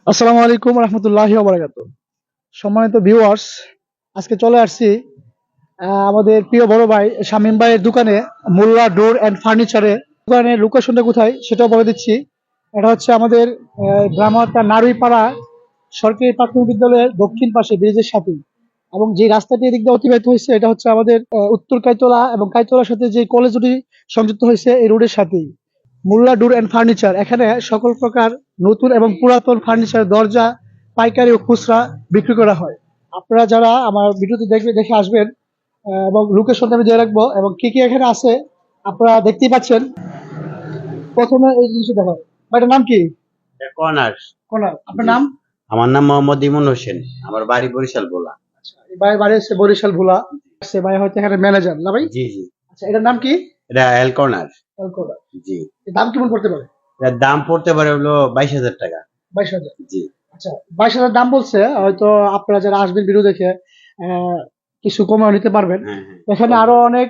আসসালামু আলাইকুম রহমতুল্লাহি ওয়া বারাকাতুহু। সম্মানিত ভিউয়ার্স, আজকে চলে আসছি আমাদের প্রিয় বড় ভাই শামীম ভাইয়ের দোকানে, মোল্লা ডোর অ্যান্ড ফার্নিচারে। দোকানের লোকেশনটা কোথায় সেটাও বলে দিচ্ছি। এটা হচ্ছে আমাদের গ্রামার নারুইপাড়া সরকারি প্রাথমিক বিদ্যালয়ের দক্ষিণ পাশে ব্রিজের সাথে, এবং যে রাস্তাটি এদিক দিয়ে অতিবাহিত হয়েছে এটা হচ্ছে আমাদের উত্তর কাইতলা এবং কাইতলার সাথে যে কলেজ দুটি সংযুক্ত হয়েছে এই রোডের সাথেই। মোল্লা ডোর অ্যান্ড ফার্নিচার, এখানে সকল প্রকার নতুন এবং পুরাতন ফার্নিচার, দরজা পাইকারি ও খুচরা বিক্রি করা হয়। আপনারা যারা আমার ভিডিওতে দেখে আসবেন, এবং লোকেশনটা আমি দিয়ে রাখবো এবং কি কি এখানে আছে আপনারা দেখতেই পাচ্ছেন। প্রথমে এই জিনিসটা দেখো, এটার নাম কি? কর্নার। কোনার, আপনার জি। নাম? আমার নাম মোহাম্মদ ইমন হোসেন, আমার বাড়ি বরিশাল ভোলা। এই ভাইয়ের বাড়ি হচ্ছে বরিশাল ভোলা। সে ভাই হয়তো এখানে ম্যানেজার না ভাই? জি জি। আচ্ছা, এটার নাম কি? এটা এল কর্নার। আলকোরা। জি। এর দাম কেমন পড়তে পারে? এটার দাম পড়তে পারে হলো 22,000 টাকা। 22,000। জি। আচ্ছা, 22,000 দাম বলছে, হয়তো আপনারা যারা আসবেন ভিডিও দেখে কিছু কমে নিতে পারবেন। হ্যাঁ হ্যাঁ। এখানে আরো অনেক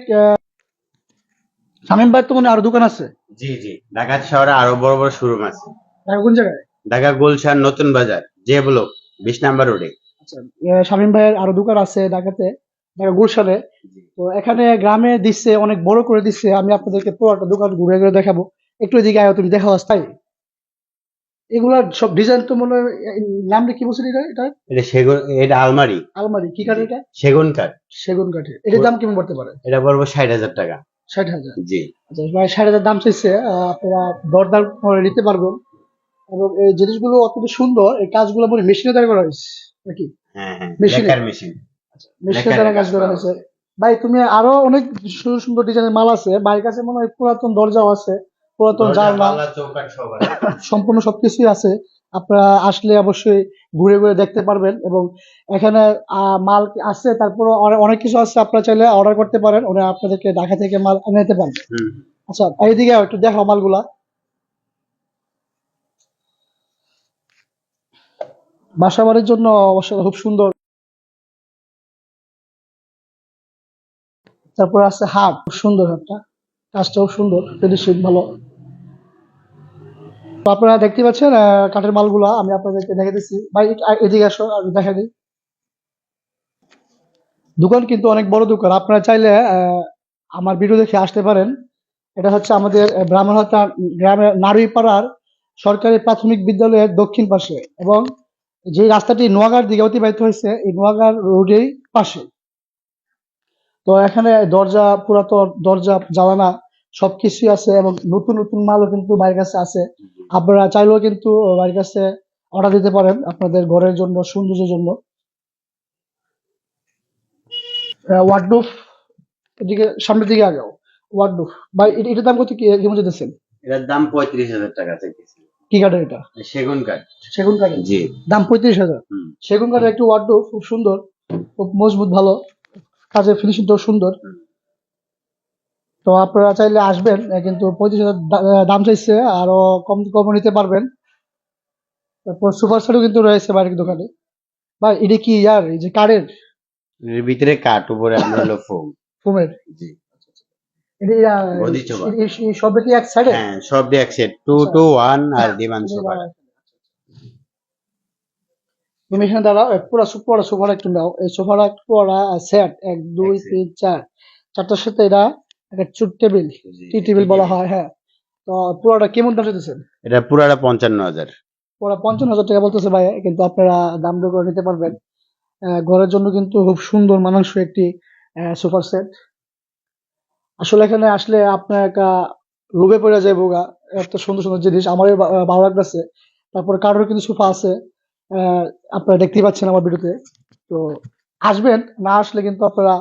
শামীম ভাই তো মনে হয় আরো দোকান আছে। জি জি, ঢাকা শহরে আরো বড় বড় শোরুম আছে। ঢাকা কোন জায়গায়? ঢাকা গুলশান নতুন বাজার যে ব্লক 20 নাম্বার রোডে। আচ্ছা, শামীম ভাইয়ের আরো দোকান আছে ঢাকাতে, ঢাকা গুলশানে। জি। তো এখানে গ্রামে দিচ্ছে, অনেক বড় করে দিচ্ছে। আমি আপনাদেরকে পুরোটা দোকান ঘুরে ঘুরে দেখাবো। একটু এদিকে আয়, তুমি দেখা তাই। এগুলা সব ডিজাইন তো মনে হয়, নামটা কি বলছেন এটা? এটা সেগুন, এটা আলমারি। আলমারি কি কাঠের এটা? সেগুন কাঠ। সেগুন কাঠের। এটার দাম কেমন পড়তে পারে? এটা পড়বো 60,000 টাকা। 60,000। জি। আচ্ছা ভাই, 60,000 দাম চাইছে। আপনারা দরদাম করে নিতে পারবেন। এবং এই জিনিসগুলো অত্যন্ত সুন্দর, এই কাজগুলো মনে মেশিনে তৈরি করা হয়েছে নাকি? হ্যাঁ হ্যাঁ, মেশিনে? Lacquer machine. মেশিনে লেকারের দ্বারা কাজ কাজ করা করা হয়েছে। হয়েছে। ভাই তুমি আরো অনেক সুন্দর সুন্দর ডিজাইনের মাল আছে ভাইয়ের কাছে, মনে হয় পুরাতন দরজাও আছে, পুরাতন দরজা জানলা, পাল্লা চৌকাঠ সব আছে। সম্পূর্ণ সবকিছুই আছে। আপনারা আসলে অবশ্যই ঘুরে ঘুরে দেখতে পারবেন। এবং এখানে মাল আছে, তারপরে অনেক কিছু আছে, আপনারা চাইলে অর্ডার করতে পারেন, ওরা আপনাদেরকে ঢাকা থেকে মাল এনে দিতে পারবে। হুম। আচ্ছা, এইদিকে একটু দেখো মালগুলা। বাসা বাড়ির জন্য অবশ্য খুব সুন্দর। তারপর আছে হাট, খুব সুন্দর হাটটা, কাজটাও সুন্দর, ফিনিশিং ভালো। তো আপনারা দেখতে পাচ্ছেন কাঠের মালগুলা আমি আপনাদেরকে দেখে দিচ্ছি। ভাই এদিকে আসো, আমি দেখা দিই। দোকান কিন্তু অনেক বড় দোকান, আপনারা চাইলে আমার ভিডিও দেখে আসতে পারেন। এটা হচ্ছে আমাদের ব্রাহ্মণহাটা গ্রামের নারুইপাড়ার সরকারি প্রাথমিক বিদ্যালয়ের দক্ষিণ পাশে, এবং যে রাস্তাটি নোয়াগাঁর দিকে অতিবাহিত হয়েছে এই নোয়াগাঁর রোডের পাশে। তো এখানে দরজা, পুরাতন দরজা, জানালা সবকিছুই আছে, এবং নতুন নতুন মালও কিন্তু বাইরের কাছে আছে। আপনারা চাইলেও কিন্তু বাইরের কাছে অর্ডার দিতে পারেন আপনাদের ঘরের জন্য, সৌন্দর্যের জন্য। ওয়ার্ডরোব, এদিকে সামনের দিকে আগাও। ওয়ার্ডরোব ভাই, এটার দাম কত, কি কেমন যেতেছেন? এটার দাম 35,000 টাকা চাইতেছি। কি কাঠের এটা? সেগুন কাঠ। সেগুন কাঠের। জি। দাম 35,000। হুম। সেগুন কাঠের একটু ওয়ার্ডরোব, খুব সুন্দর, খুব মজবুত, ভালো, কাজের ফিনিশিংটাও সুন্দর। হুম। তো আপনারা চাইলে আসবেন, কিন্তু 35,000 দাম চাইছে, আরো কম কম নিতে পারবেন। তারপর সুপার সেটও কিন্তু রয়েছে বাইরের দোকানে। ভাই এটা কি ইয়ার, এই যে কাঠের? এর ভিতরে কাঠ, উপরে আপনার হলো ফোম। ফোমের। জি। এটা গদি চোপা। এই সবটা কি এক সাইডে? হ্যাঁ, সব দিয়ে এক সেট, 2 আচ্ছা, to 1 আর ডিমান্ড সোফা। তুমি এখানে দাঁড়াও, পুরো পুরো সোফাটা একটু নাও। এই সোফাটা পুরো সেট, এক দুই এক সেট। তিন চার, চারটার সাথে এটা একটা ছোট টেবিল, জি, টি টি টেবিল বলা টেবিল। হয়, হ্যাঁ। তো পুরোটা কেমন দাম চাইতেছেন? এটা পুরাটা 55,000। পুরো 55,000 টাকা বলতেছে ভাই, কিন্তু আপনারা দাম দর করে নিতে পারবেন। ঘরের জন্য কিন্তু খুব সুন্দর মানানসই একটি সোফার সেট। আসলে এখানে আসলে আপনার একটা লোভে পড়ে যায় বোগা, এত সুন্দর সুন্দর জিনিস আমারই ভালো লাগতেছে। তারপর কাঠের কিন্তু সোফা আছে, আহ, আপনারা দেখতেই পাচ্ছেন আমার ভিডিওতে। তো আসবেন, না আসলে কিন্তু আপনারা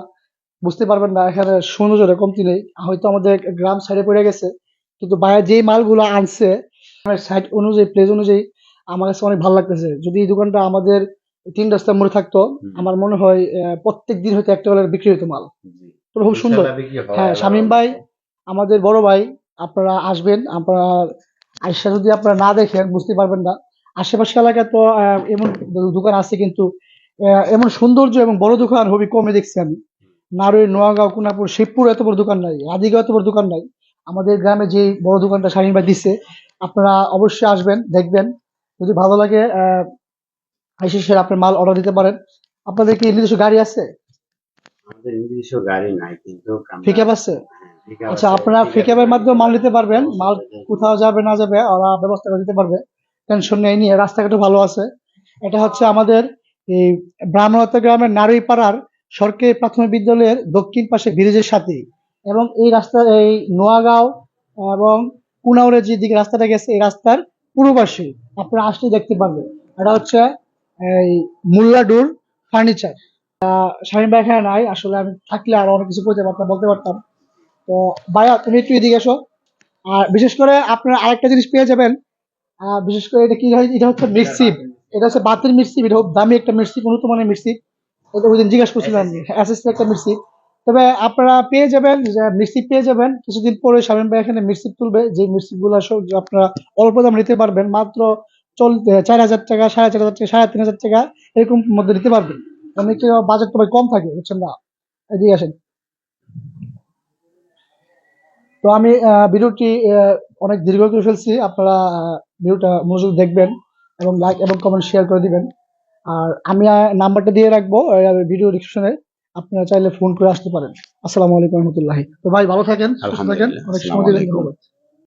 বুঝতে পারবেন না এখানে সৌন্দর্যের কমতি নেই। হয়তো আমাদের গ্রাম সাইডে পড়ে গেছে, কিন্তু বাইরে যেই মালগুলো আনছে সাইড অনুযায়ী, প্লেস অনুযায়ী আমার কাছে অনেক ভালো লাগতেছে। যদি এই দোকানটা আমাদের তিন রাস্তার মোড়ে থাকতো, হুম। আমার মনে হয় প্রত্যেক দিন হয়তো একটা করে বিক্রি হতো মাল। জি। তো খুব সুন্দর। ইনশাআল্লাহ বিক্রি হবে হ্যাঁ, আল্লাহর শামীম ভাই রহমতে। আমাদের বড় ভাই। আপনারা আসবেন, আপনারা আইসা যদি আপনারা না দেখেন বুঝতে পারবেন না। আশেপাশে এলাকায় তো এমন দোকান আছে, কিন্তু এমন সৌন্দর্য এবং বড় দোকান খুবই কমে দেখছি আমি। নাটোর, নোয়াগাঁও, কুনাপুর, শিবপুর এত বড় দোকান নাই, রাধিকা এত বড় দোকান নাই। আমাদের গ্রামে যে বড় দোকানটা শামীম ভাই দিচ্ছে, আপনারা অবশ্যই আসবেন, দেখবেন। যদি ভালো লাগে এসে সে আপনার মাল অর্ডার দিতে পারেন। আপনাদের কি নিজস্ব গাড়ি আছে? আমাদের নিজস্ব গাড়ি নাই, কিন্তু পিকআপ আছে? পিকআপ আচ্ছা, আছে, আপনারা পিকআপের মাধ্যমে মাল নিতে পারবেন। মাল কোথাও যাবে না যাবে ওরা ব্যবস্থা করে দিতে পারবে, টেনশন নেই নিয়ে। রাস্তাঘাটও ভালো আছে। এটা হচ্ছে আমাদের এই ব্রাহ্মণবাড়িয়া গ্রামের নারীপাড়ার সরকারি প্রাথমিক বিদ্যালয়ের দক্ষিণ পাশে ব্রিজের সাথে, এবং এই রাস্তা এই নোয়াগাঁও এবং কুনাউরের যে দিকে রাস্তাটা গেছে এই রাস্তার পূর্ব পাশে আপনারা আসলে দেখতে পারবেন। এটা হচ্ছে এই মুল্লাডুর ফার্নিচার। শামীম ভাই এখানে নাই, আসলে আমি থাকলে আরো অনেক কিছু বলতে পারতাম। তো ভাইয়া তুমি একটু এদিকে এসো। আর বিশেষ করে আপনারা আরেকটা জিনিস পেয়ে যাবেন। বিশেষ করে এটা কি হয়, এটা হচ্ছে মিক্সিপ। এটা হচ্ছে বাতের মিক্সিপ, এটা খুব দামি একটা মিক্সিপ, উন্নত মানের মিক্সিপ। এটা ওই দিন জিজ্ঞাসা করছিলাম, এসএসসি একটা মিক্সিপ। তবে আপনারা পেয়ে যাবেন যে মিক্সিপ পেয়ে যাবেন কিছুদিন পরে। শামীম ভাই এখানে মিক্সিপ তুলবে, যে মিক্সিপ গুলো আপনারা অল্প দামে নিতে পারবেন, মাত্র 4,000 টাকা, 4,500 টাকা, 3,500 টাকা এরকম মধ্যে নিতে পারবেন। অনেকে বাজেট তো ভাই কম থাকে, বুঝছেন না? এদিকে আসেন। তো আমি ভিডিওটি অনেক দীর্ঘ করে ফেলছি। আপনারা ভিডিওটা মনোযোগ দেখবেন এবং লাইক এবং কমেন্ট শেয়ার করে দিবেন। আর আমি নাম্বারটা দিয়ে রাখবো ভিডিও ডিসক্রিপশনে, আপনারা চাইলে ফোন করে আসতে পারেন। আসসালামু আলাইকুম রহমতুল্লাহি। তো ভাই ভালো থাকেন, সুস্থ থাকেন, আলহামদুলিল্লাহ। অনেক আসসালামু সময় দিলেন, আলাইকুম। ধন্যবাদ।